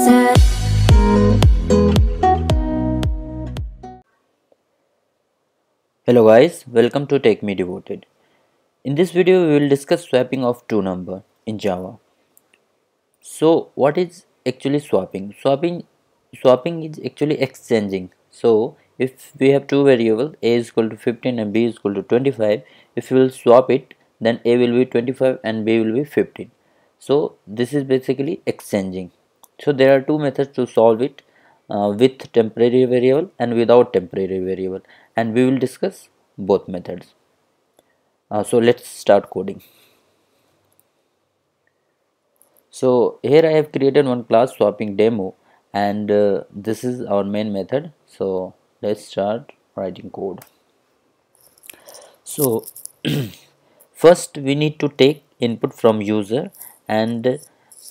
Hello guys, welcome to Take Me Devoted. In this video we will discuss swapping of two number in Java. So what is actually swapping? Swapping is actually exchanging. So if we have two variables a is equal to 15 and b is equal to 25, if we will swap it, then a will be 25 and b will be 15. So this is basically exchanging. So there are two methods to solve it, with temporary variable and without temporary variable, and we will discuss both methods. So let's start coding. So here I have created one class swapping demo, and this is our main method. So let's start writing code. So first we need to take input from user, and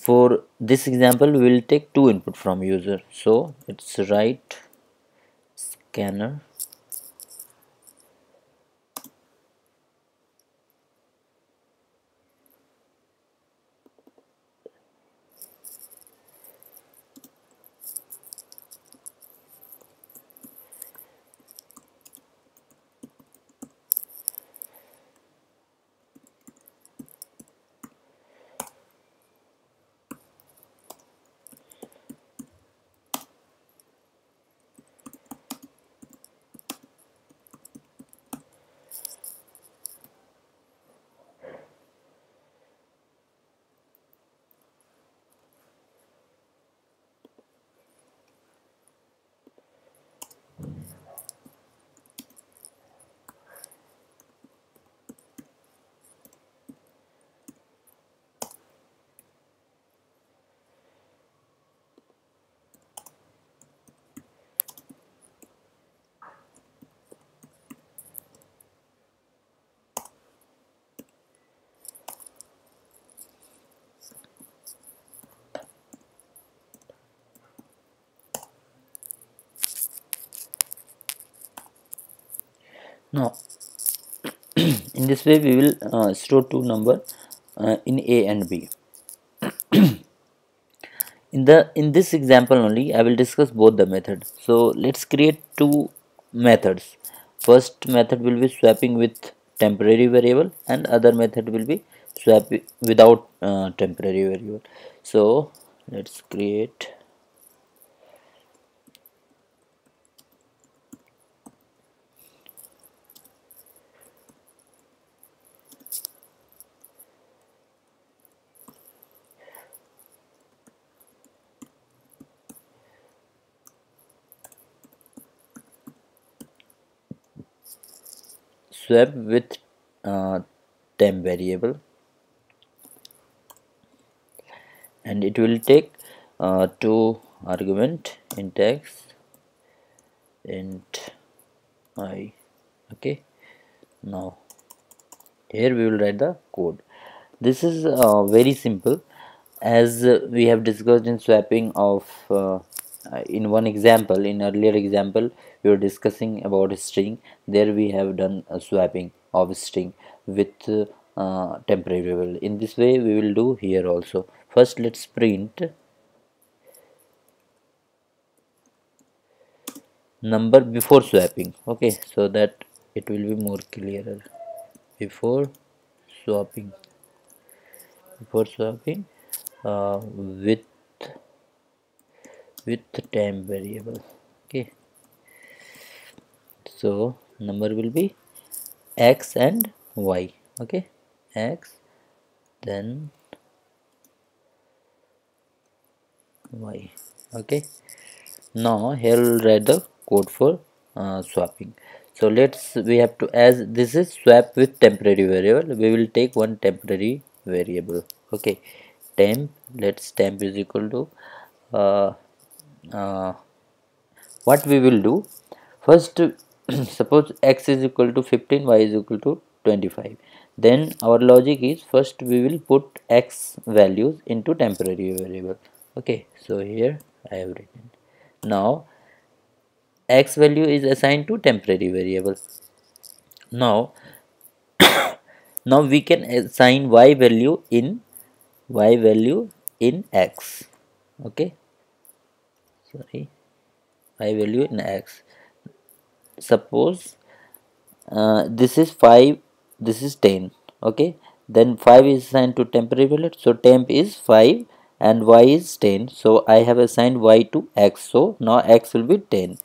for this example we will take two input from user. So let's write scanner now. In this way we will store two number in a and b. In this example only I will discuss both the method. So let's create two methods. First method will be swapping with temporary variable, and other method will be swap without temporary variable. So let's create swap with temp variable, and it will take two argument int x int I. Okay, now here we will write the code. This is very simple, as we have discussed in swapping of in one example. In earlier example we were discussing about string. There we have done a swapping of string with temporary variable. In this way we will do here also. First let's print number before swapping, okay, so that it will be more clearer. before swapping before swapping with temp variable. Okay, so number will be x and y. Okay, x then y. Okay, now here we'll write the code for swapping. So we have to, as this is swap with temporary variable, we will take one temporary variable. Okay, temp, let's temp is equal to uh, uh, what we will do first. Suppose x is equal to 15, y is equal to 25, then our logic is first we will put x values into temporary variable. Okay, so here I have written. Now x value is assigned to temporary variable. Now now we can assign y value in x. Okay, sorry, y value in x. Suppose this is 5, this is 10. Okay, then 5 is assigned to temporary value, so temp is 5 and y is 10, so I have assigned y to x, so now x will be 10.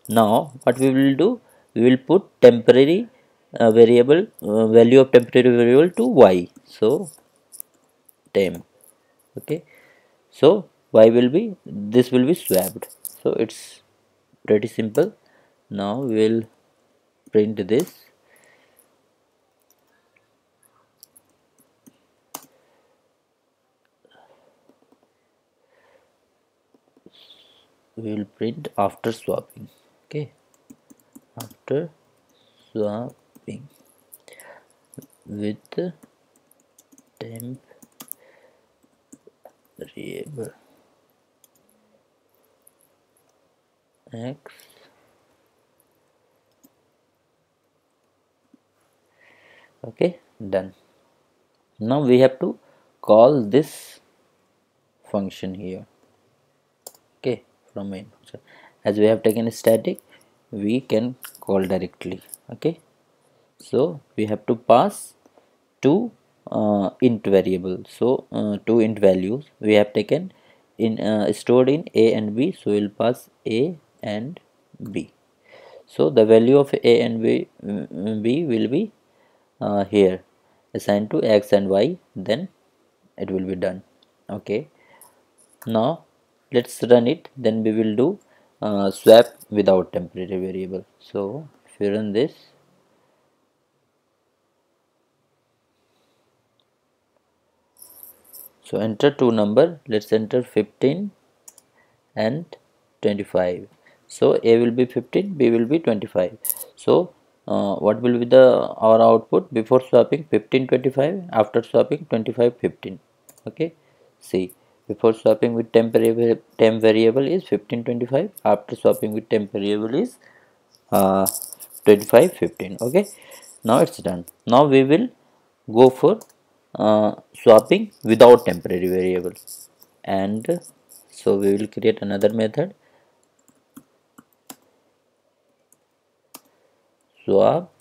Now what we will do, we will put temporary variable value of temporary variable to y, so temp. Okay, so y will be, this will be swapped, so it's pretty simple. Now we will print this. We will print after swapping. Okay, after swapping with temp variable x. Okay, done. Now we have to call this function here. Okay, from main function, as we have taken a static, we can call directly. Okay, so we have to pass two int variable, so two int values we have taken in stored in a and b, so we'll pass a and b. So the value of a and b will be here assigned to x and y, then it will be done. Okay, now let's run it, then we will do swap without temporary variable. So if you run this, so enter two number, let's enter 15 and 25. So a will be 15, b will be 25. So what will be the our output before swapping? 15 25, after swapping 25 15. Okay, see, before swapping with temp variable is 15 25, after swapping with temp variable is uh, 25 15. Okay, now it's done. Now we will go for swapping without temporary variable, and so we will create another method, swap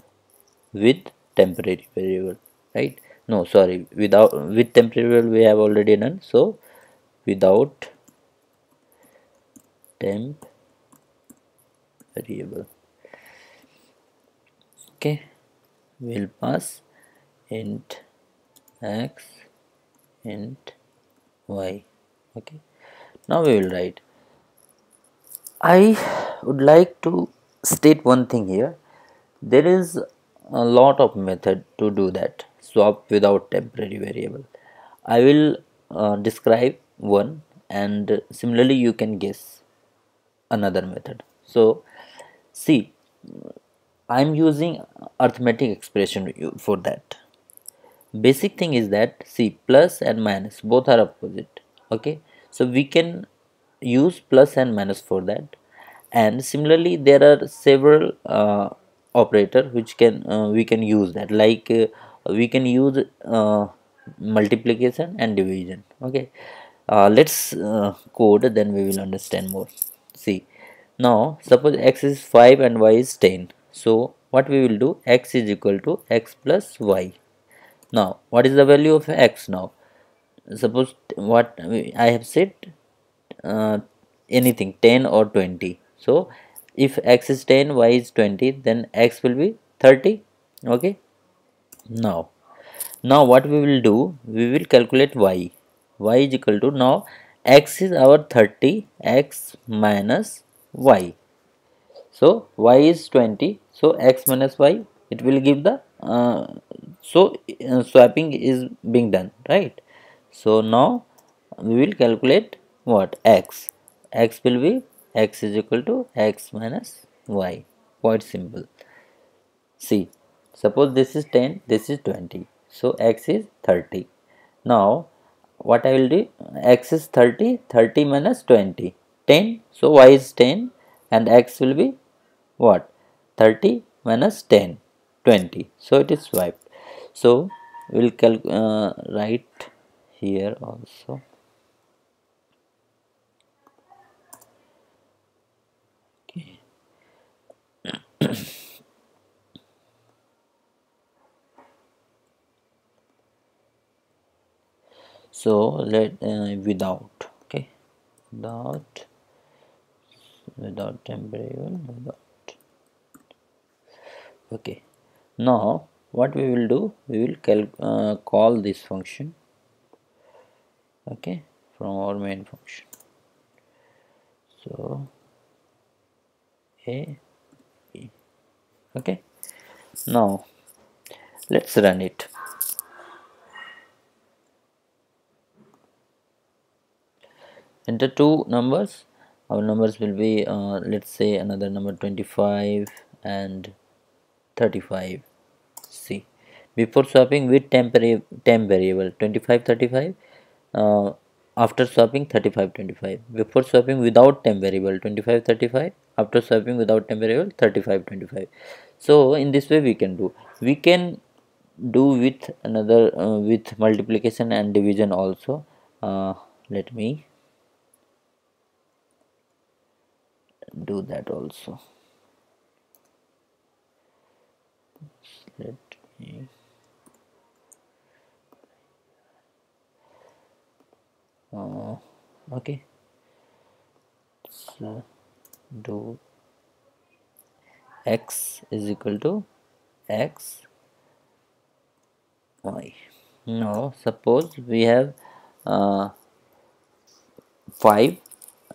with temporary variable, right? No, sorry, without, with temporary variable we have already done, so without temp variable. Okay, we'll pass int x, int y. Okay, now we will write, I would like to state one thing here. There is a lot of method to do that, swap without temporary variable. I will describe one, and similarly you can guess another method. So see, I am using arithmetic expression for that. Basic thing is that, see, plus and minus both are opposite. Okay, so we can use plus and minus for that, and similarly there are several operator which can we can use that, like we can use multiplication and division. Okay, let's code, then we will understand more. See, now suppose x is 5 and y is 10, so what we will do, x is equal to x plus y. Now what is the value of x? Now suppose what I have said, uh, anything 10 or 20. So if x is 10, y is 20, then x will be 30. Okay, now what we will do, we will calculate y. Y is equal to, now x is our 30, x minus y. So y is 20, so x minus y, it will give the so swapping is being done, right? So now we will calculate what, x will be, x is equal to x minus y. Quite simple. See, suppose this is 10, this is 20, so x is 30. Now what I will do, x is 30, 30 minus 20, 10, so y is 10 and x will be what, 30 minus 10, 20, so it is swiped. So we will write here also, So let without, okay, without temporary without. Okay, now what we will do, we will call this function, okay, from our main function. So a b, okay. Now let's run it. Enter two numbers. Our numbers will be let's say another number 25 and 35. See, before swapping with temp variable 25 35, after swapping 35 25. Before swapping without temp variable 25 35, after swapping without temp variable 35 25. So in this way we can do, we can do with another with multiplication and division also. Let me do that also. Let me okay, so do x is equal to x y. Now suppose we have uh, 5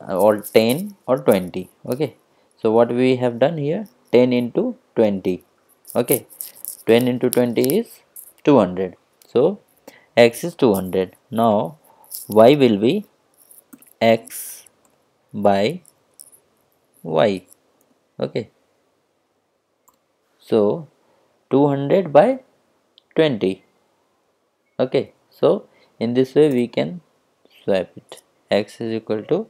or 10 or 20. Okay, so what we have done here, 10 into 20. Okay, 10 into 20 is 200. So x is 200. Now y will be x by y. Okay, so 200 by 20. Okay, so in this way we can swap it. X is equal to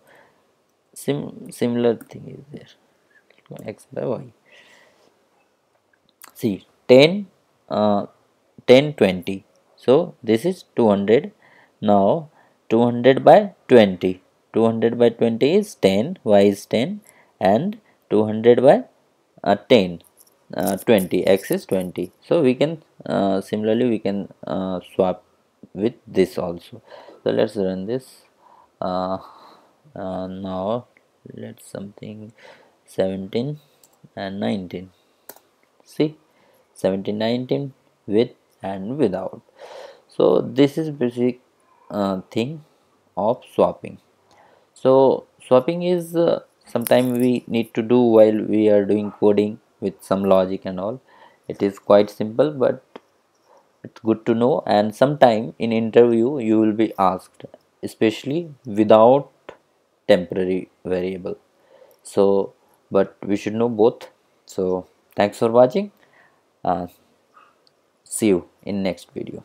similar thing is there, x by y. See, 10 10 20, so this is 200. Now 200 by 20, 200 by 20 is 10, y is 10, and 200 by 10 20, x is 20. So we can similarly we can swap with this also. So let's run this. Now let's something 17 and 19. See, 17 19 with and without. So this is basic thing of swapping. So swapping is sometime we need to do while we are doing coding with some logic and all. It is quite simple, but it's good to know. And sometime in interview you will be asked, especially without temporary variable. So but we should know both. So thanks for watching. uh, See you in next video.